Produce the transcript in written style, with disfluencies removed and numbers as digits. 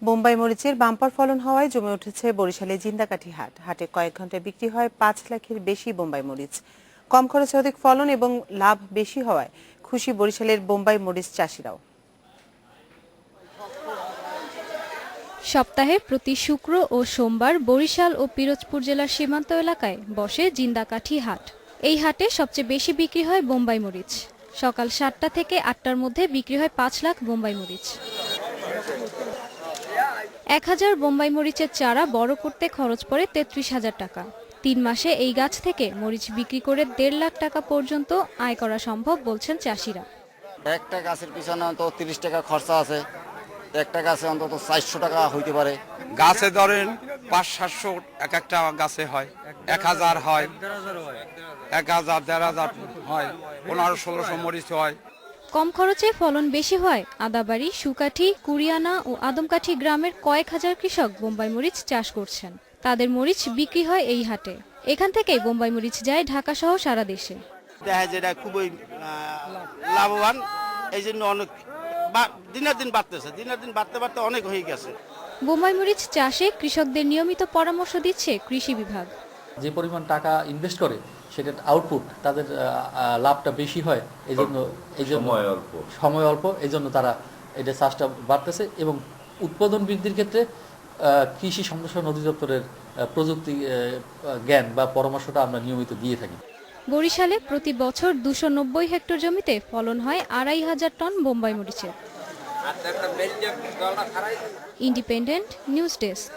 বোম্বাই মরিচের বাম্পার ফলন হওয়ায় জমে উঠেছে বরিশালে জিন্দাকাঠি হাট। হাটে কয়েক ঘন্টায় বিক্রি হয় 5 লাখের বেশি বোম্বাই মরিচ। কম খরচে অধিক ফলন এবং লাভ বেশি হওয়ায় খুশি বরিশালের বোম্বাই মরিচ চাষিরাও। সপ্তাহে প্রতি শুক্র ও সোমবার বরিশাল ও পিরোজপুর জেলার সীমান্ত এলাকায় বসে জিন্দাকাঠি হাট। এই হাটে সবচেয়ে বেশি বিক্রি হয় বোম্বাই মরিচ। সকাল 7টা থেকে 8টার মধ্যে বিক্রি হয় 5 লাখ বোম্বাই মরিচ। 1000 বোম্বাই মরিচের চারা বড় করতে খরচ পড়ে 33,000 টাকা। 3 মাসে এই গাছ থেকে মরিচ বিক্রি করে 1.5 লাখ টাকা পর্যন্ত আয় করা সম্ভব বলছেন চাষিরা। একটা গাছের পিছনে অন্তত 30 টাকা খরচা আছে, একটা গাছে অন্তত 400 টাকা হইতে পারে। গাছে ধরেন 500-700 এক একটা গাছে হয়, 1000 হয়, 1000-1500 হয়, 1500-1600 মরিচ হয়। কম খরচে ফলন বেশি হয় আদাবাড়ি, সুকাঠি, কুরিয়ানা ও আদমকাঠি গ্রামের কয়েক হাজার কৃষক বোম্বাই মরিচ চাষ করছেন। তাদের মরিচ বিক্রি হয় এই হাটে। এখান থেকেই বোম্বাই মরিচ যায় ঢাকা সহ সারা দেশে। দেখা যায় এটা খুবই লাভবান, এই জন্য অনেক দিনের দিন বাড়তেছে, দিনের দিন বাড়তে বাড়তে অনেক হয়ে গেছে। বোম্বাই মরিচ চাষে কৃষকদের নিয়মিত পরামর্শ দিচ্ছে কৃষি বিভাগ। যে পরিমাণ টাকা ইনভেস্ট করে সেটার আউটপুট তাদের লাভটা বেশি হয়, এই জন্য সময় অল্প, এই জন্য তারা এটা চাষটা বাড়তেছে। এবং উৎপাদন বৃদ্ধির ক্ষেত্রে কৃষি সম্প্রসারণ অধিদপ্তরের প্রযুক্তি জ্ঞান বা পরামর্শটা আমরা নিয়মিত দিয়ে থাকি। বরিশালে প্রতি বছর 290 হেক্টর জমিতে ফলন হয় 2500 টন বোম্বাই মরিচের। Independent news desk.